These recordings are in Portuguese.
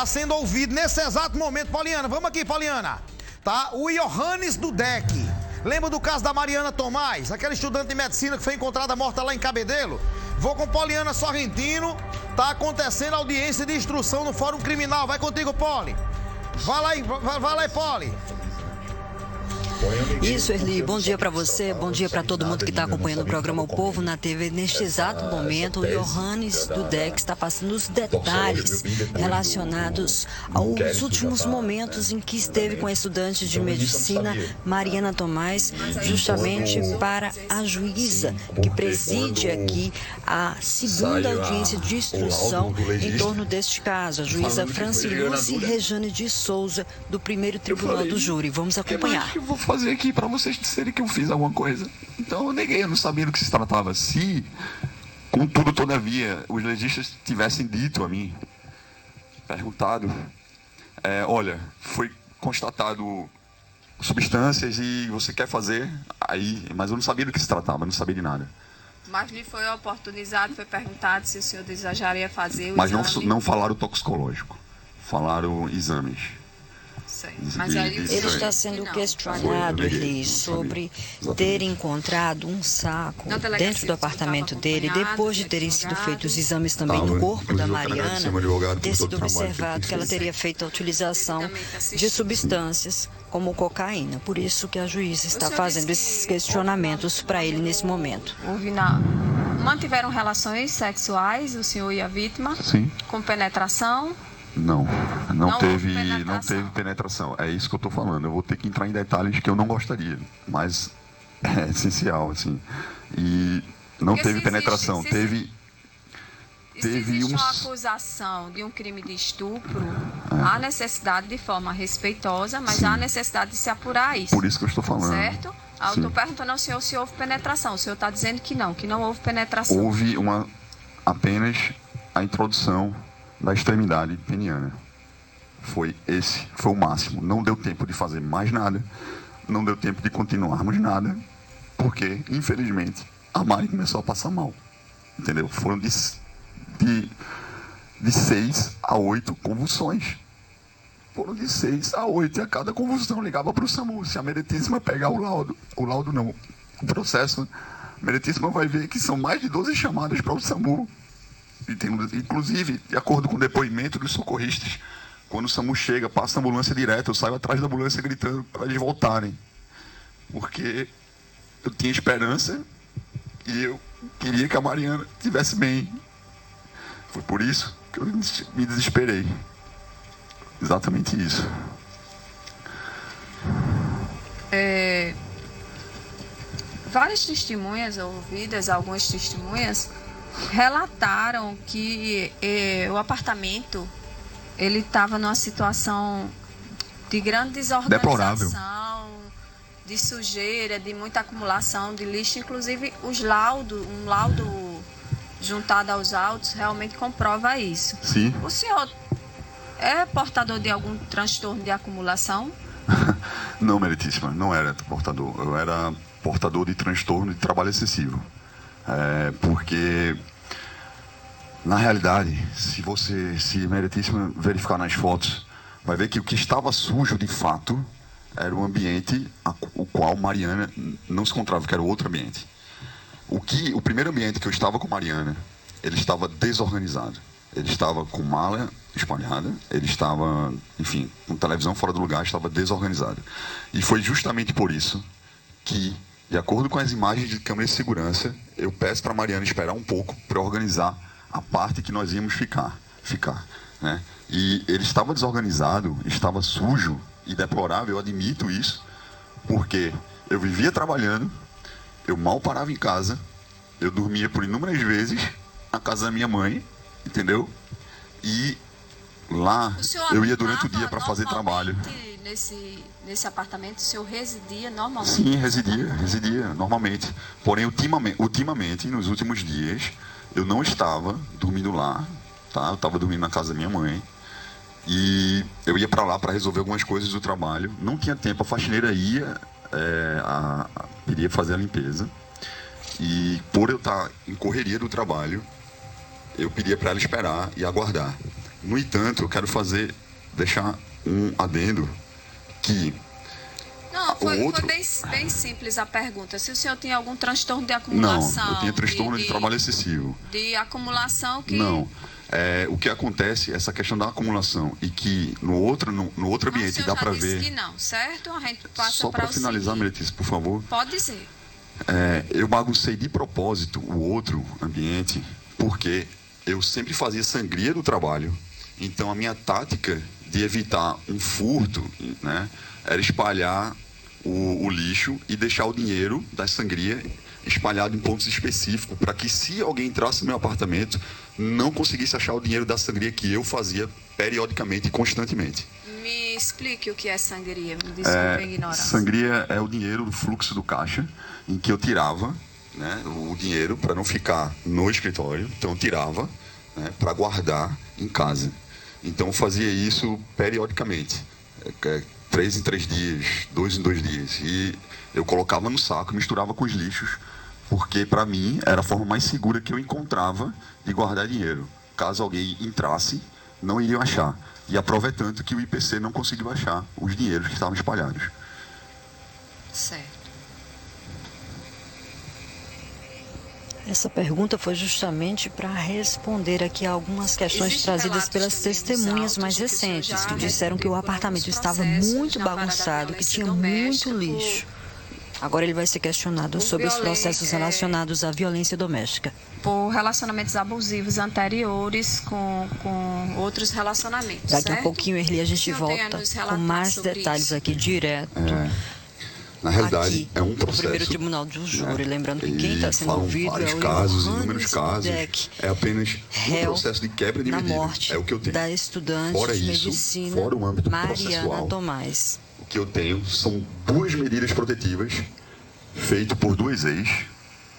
Tá sendo ouvido nesse exato momento, Poliana. Vamos aqui, Poliana. Tá? O Johannes do DEC. Lembra do caso da Mariana Tomás? Aquela estudante de medicina que foi encontrada morta lá em Cabedelo? Vou com Poliana Sorrentino. Tá acontecendo audiência de instrução no Fórum Criminal. Vai contigo, Poli. Vai lá aí, Poli. Isso, Erli. Bom dia para você, bom dia para todo mundo que está acompanhando o programa O Povo na TV. Neste exato momento, o Johannes do DEC está passando os detalhes relacionados aos últimos momentos em que esteve com a estudante de medicina Mariana Tomás, justamente para a juíza que preside aqui a segunda audiência de instrução em torno deste caso, a juíza Franciluce Rejane de Souza, do primeiro tribunal do júri. Vamos acompanhar. Fazer aqui para vocês disserem que eu fiz alguma coisa. Então eu neguei, eu não sabia do que se tratava. Se, contudo, todavia, os legistas tivessem dito a mim, perguntado, olha, foi constatado substâncias e você quer fazer, aí, mas eu não sabia do que se tratava, não sabia de nada. Mas lhe foi oportunizado, foi perguntado se o senhor desejaria fazer o mas exame. Não falaram toxicológico, falaram exames. Mas aí ele está sendo questionado, Erli, sobre ter encontrado um saco dentro do apartamento dele, depois de terem sido feitos exames também no corpo da Mariana, ter sido observado que ela teria feito a utilização de substâncias como cocaína. Por isso que a juíza está fazendo esses questionamentos para ele nesse momento. Mantiveram relações sexuais, o senhor e a vítima? Sim. Com penetração? Não teve penetração. É isso que eu estou falando. Eu vou ter que entrar em detalhes que eu não gostaria, mas é essencial, assim. E não teve penetração. Teve uma acusação de um crime de estupro, há necessidade de forma respeitosa, mas sim, há necessidade de se apurar isso. Por isso que eu estou falando. Certo? Eu estou perguntando ao senhor se houve penetração. O senhor está dizendo que não houve penetração. Houve apenas a introdução da extremidade peniana. Foi o máximo. Não deu tempo de fazer mais nada, não deu tempo de continuarmos nada, porque, infelizmente, a Mari começou a passar mal. Entendeu? Foram de 6 a 8 convulsões. Foram de 6 a 8 e a cada convulsão ligava para o SAMU. Se a meritíssima pegar o processo, a meritíssima vai ver que são mais de 12 chamadas para o SAMU. Inclusive, de acordo com o depoimento dos socorristas, quando o SAMU chega, passa a ambulância direto, eu saio atrás da ambulância gritando para eles voltarem. Porque eu tinha esperança e eu queria que a Mariana estivesse bem. Foi por isso que eu me desesperei. Exatamente isso. Várias testemunhas ouvidas, algumas testemunhas, relataram que o apartamento ele estava numa situação de grande desorganização, deplorável, de sujeira, de muita acumulação de lixo, inclusive um laudo juntado aos autos realmente comprova isso. Sim. O senhor é portador de algum transtorno de acumulação? Não, meritíssima, não era portador. Eu era portador de transtorno de trabalho excessivo. Porque, na realidade, se meritíssima verificar nas fotos, vai ver que o que estava sujo de fato era o ambiente o qual Mariana não se encontrava, que era outro ambiente. O primeiro ambiente que eu estava com Mariana, ele estava desorganizado. Ele estava com mala espalhada, ele estava, enfim, com televisão fora do lugar, estava desorganizado. E foi justamente por isso que, de acordo com as imagens de câmera de segurança, eu peço para a Mariana esperar um pouco para organizar a parte que nós íamos ficar, né? E ele estava desorganizado, estava sujo e deplorável, eu admito isso, porque eu vivia trabalhando, eu mal parava em casa, eu dormia por inúmeras vezes na casa da minha mãe, entendeu? E lá eu ia durante o dia para fazer trabalho. Nesse apartamento, o senhor residia normalmente? Sim, residia normalmente. Porém, ultimamente, nos últimos dias, eu não estava dormindo lá, tá? Eu estava dormindo na casa da minha mãe. E eu ia para lá para resolver algumas coisas do trabalho. Não tinha tempo, a faxineira iria fazer a limpeza. E por eu estar em correria do trabalho, eu pedia para ela esperar e aguardar. No entanto, eu quero deixar um adendo que Não, foi outro... bem simples a pergunta. Se o senhor tinha algum transtorno de acumulação... Não, eu tinha transtorno de trabalho excessivo. De acumulação que... Não. O que acontece, essa questão da acumulação, e que no outro ambiente dá para ver... que não, certo? A gente passa só para finalizar, Meretíssima, por favor. Pode dizer. Eu baguncei de propósito o outro ambiente, porque eu sempre fazia sangria do trabalho. Então, a minha tática de evitar um furto, né, era espalhar o lixo e deixar o dinheiro da sangria espalhado em pontos específicos, para que, se alguém entrasse no meu apartamento, não conseguisse achar o dinheiro da sangria que eu fazia periodicamente e constantemente. Me explique o que é sangria, me desculpe a ignorância. Sangria é o dinheiro do fluxo do caixa, em que eu tirava, né, o dinheiro para não ficar no escritório, então eu tirava, né, para guardar em casa. Então eu fazia isso periodicamente, 3 em 3 dias, 2 em 2 dias, e eu colocava no saco, misturava com os lixos, porque para mim era a forma mais segura que eu encontrava de guardar dinheiro. Caso alguém entrasse, não iriam achar. E aproveitando que o IPC não conseguiu achar os dinheiros que estavam espalhados. Certo. Essa pergunta foi justamente para responder aqui a algumas questões trazidas pelas testemunhas mais recentes, que disseram que o apartamento estava muito bagunçado, que tinha muito lixo. Agora ele vai ser questionado sobre os processos relacionados à violência doméstica. Por relacionamentos abusivos anteriores com outros relacionamentos, Daqui certo? a pouquinho, Erli, a gente volta com mais detalhes isso. Aqui direto. Na realidade, Aqui, é um processo. No primeiro tribunal do júri, lembrando que quem está sendo ouvido é o casos, Johannes inúmeros casos. Dudek, É apenas um processo de quebra de na medida. morte É o que eu tenho. da estudante Fora de isso, medicina fora o âmbito Mariana processual, Tomás. o que eu tenho são 2 medidas protetivas feitas por 2 ex,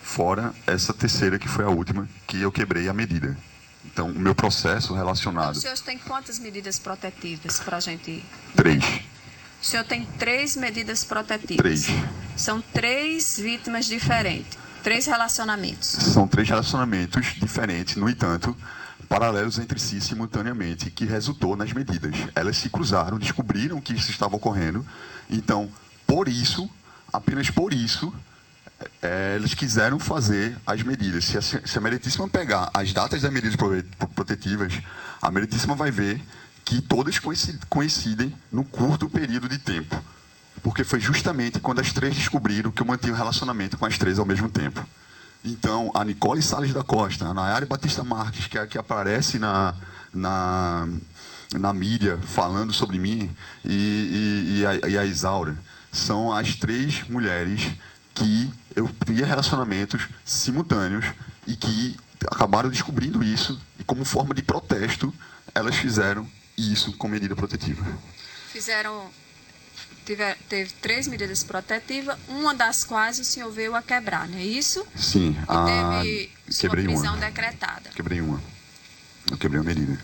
fora essa terceira que foi a última, que eu quebrei a medida. Então, o meu processo relacionado... Então, o senhor tem quantas medidas protetivas para a gente... 3. O senhor tem 3 medidas protetivas. 3. São 3 vítimas diferentes. 3 relacionamentos. São 3 relacionamentos diferentes, no entanto, paralelos entre si simultaneamente, que resultou nas medidas. Elas se cruzaram, descobriram que isso estava ocorrendo. Então, por isso, apenas por isso, eles quiseram fazer as medidas. Se a Meritíssima pegar as datas das medidas protetivas, a Meritíssima vai ver que todas coincidem no curto período de tempo. Porque foi justamente quando as 3 descobriram que eu mantinha um relacionamento com as 3 ao mesmo tempo. Então, a Nicole Salles da Costa, a Nayara Batista Marques, que aparece na mídia falando sobre mim, e a Isaura, são as 3 mulheres que eu tinha relacionamentos simultâneos e que acabaram descobrindo isso, e como forma de protesto, elas fizeram isso com medida protetiva. Teve 3 medidas protetivas, uma das quais o senhor veio a quebrar, não é isso? Sim. E teve sua prisão decretada. Quebrei uma. Eu quebrei uma medida.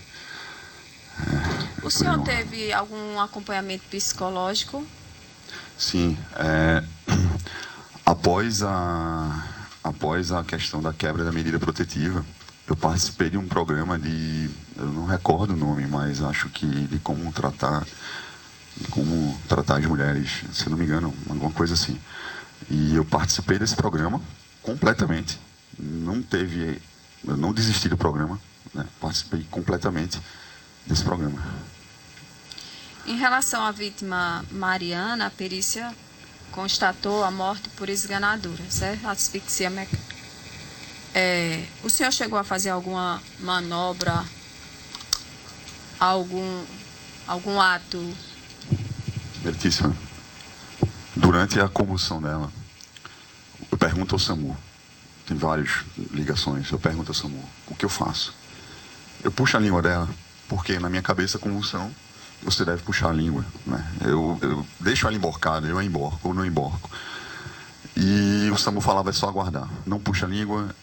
O senhor teve algum acompanhamento psicológico? Sim. Após a questão da quebra da medida protetiva, eu participei de um programa eu não recordo o nome, mas acho que de como tratar as mulheres, se não me engano, alguma coisa assim. E eu participei desse programa completamente. Eu não desisti do programa, né? Participei completamente desse programa. Em relação à vítima Mariana, a perícia constatou a morte por esganadura, certo? Asfixia mecânica. O senhor chegou a fazer alguma manobra, algum ato? Meritíssima, durante a convulsão dela, eu pergunto ao SAMU, tem várias ligações, eu pergunto ao SAMU, o que eu faço? Eu puxo a língua dela, porque na minha cabeça, convulsão, você deve puxar a língua, né? Eu deixo ela emborcada, eu a emborco ou não emborco. E o SAMU falava, é só aguardar, não puxa a língua.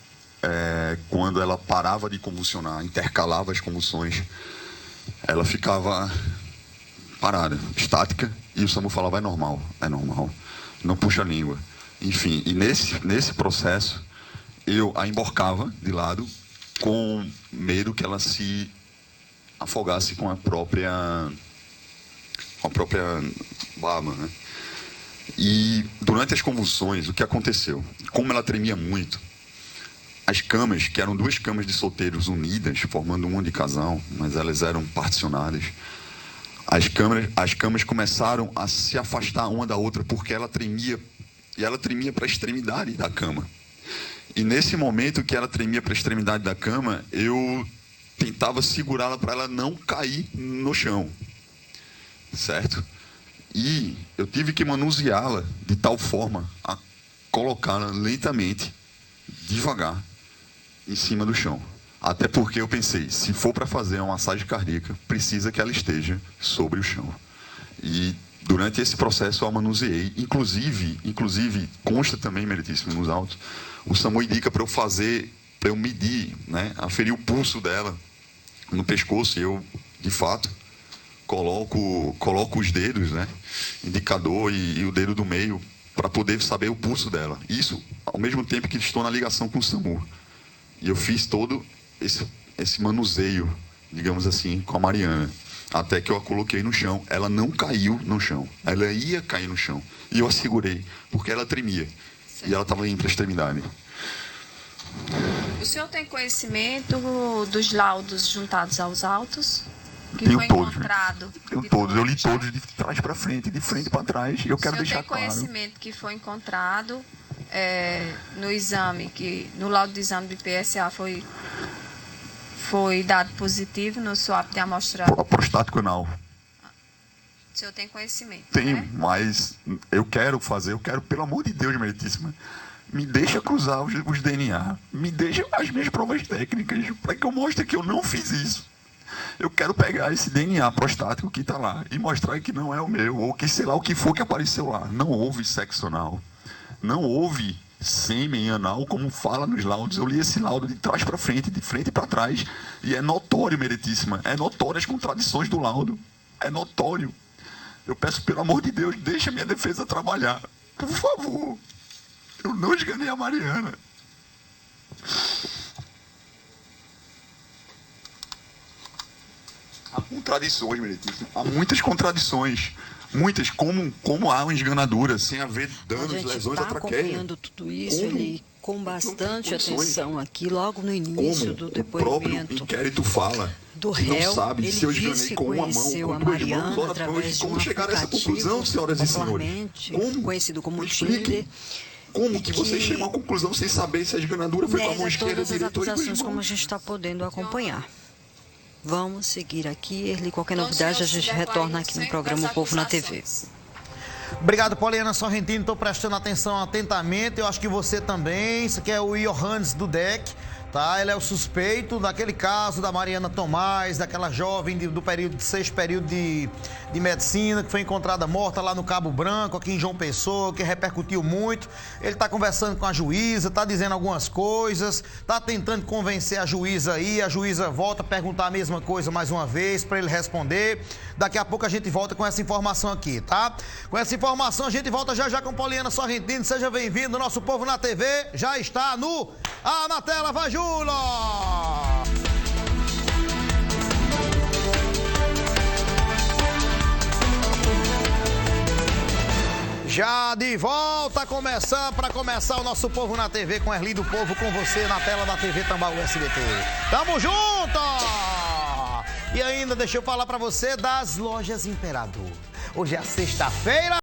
Quando ela parava de convulsionar, intercalava as convulsões, ela ficava parada, estática, e o SAMU falava, é normal, não puxa a língua. Enfim, e nesse processo, eu a emborcava de lado, com medo que ela se afogasse com a própria baba, né? E durante as convulsões, o que aconteceu? Como ela tremia muito, as camas, que eram 2 camas de solteiros unidas, formando uma de casal, mas elas eram particionadas, as camas começaram a se afastar uma da outra porque ela tremia, e ela tremia para a extremidade da cama. E nesse momento que ela tremia para a extremidade da cama, eu tentava segurá-la para ela não cair no chão, certo? E eu tive que manuseá-la de tal forma a colocá-la lentamente, devagar, em cima do chão. Até porque eu pensei, se for para fazer uma massagem cardíaca, precisa que ela esteja sobre o chão. E durante esse processo eu a manuseei. Inclusive, consta também, meritíssimo, nos autos, o SAMU indica para eu medir, né, aferir o pulso dela no pescoço, e eu, de fato, coloco os dedos, né, indicador e o dedo do meio, para poder saber o pulso dela. Isso ao mesmo tempo que estou na ligação com o SAMU. E eu fiz todo esse manuseio, digamos assim, com a Mariana, até que eu a coloquei no chão. Ela não caiu no chão, ela ia cair no chão, e eu a segurei, porque ela tremia, e ela estava indo para a extremidade. O senhor tem conhecimento dos laudos juntados aos autos? Que Tenho foi todos, encontrado? Tenho todos, eu li todos de trás para frente, de frente para trás, e eu quero deixar claro. O senhor tem conhecimento que foi encontrado no exame, que no laudo de exame de PSA foi dado positivo no swap de amostra? Prostático anal. O senhor tem conhecimento? Tenho, né? mas eu quero, pelo amor de Deus, meritíssima, me deixa cruzar os DNA, me deixa as minhas provas técnicas, para que eu mostre que eu não fiz isso. Eu quero pegar esse DNA prostático que está lá e mostrar que não é o meu, ou que sei lá o que for que apareceu lá. Não houve sexo anal, não houve sêmen anal, como fala nos laudos. Eu li esse laudo de trás para frente, de frente para trás, e é notório, meritíssima, é notório as contradições do laudo, é notório. Eu peço, pelo amor de Deus, deixa minha defesa trabalhar, por favor. Eu não esganei a Mariana. Há contradições, meritíssimo. Há muitas contradições. Muitas, como há uma esganadura, sem haver danos, lesões à traqueia. A gente está acompanhando tudo isso, ele com bastante atenção aqui, logo no início do depoimento. O próprio inquérito fala do que não réu, sabe ele se eu disse esganei que com uma mão, conheceu com a 2 Mariana mãos, ora, através de um como chegar a essa conclusão, senhoras e senhores? Como? Conhecido como Me explique. Tinder. Como que você chega a uma conclusão sem saber se a esganadura foi com a mão esquerda, todas as direita ou acusações irmão? como a gente está podendo acompanhar. Vamos seguir aqui, Erli, qualquer Então, novidade a senhor, gente se retorna declara aqui no inocente programa das O Povo na TV. acusações. Obrigado, Poliana Sorrentino. Estou prestando atenção atentamente. Eu acho que você também. Isso aqui é o Johannes Dudek, tá? Ele é o suspeito daquele caso da Mariana Tomás, daquela jovem do período de 6º período de medicina, que foi encontrada morta lá no Cabo Branco, aqui em João Pessoa, que repercutiu muito. Ele está conversando com a juíza, está dizendo algumas coisas, está tentando convencer a juíza aí. A juíza volta a perguntar a mesma coisa mais uma vez para ele responder. Daqui a pouco a gente volta com essa informação aqui, tá? Com essa informação a gente volta já com Poliana Sorrentino. Seja bem-vindo, nosso Povo na TV já está na tela, vai Júlio! Já de volta, para começar o nosso Povo na TV com Erli do Povo, com você na tela da TV Tambaú SBT. Tamo junto! E ainda deixa eu falar para você das Lojas Imperador. Hoje é a sexta-feira.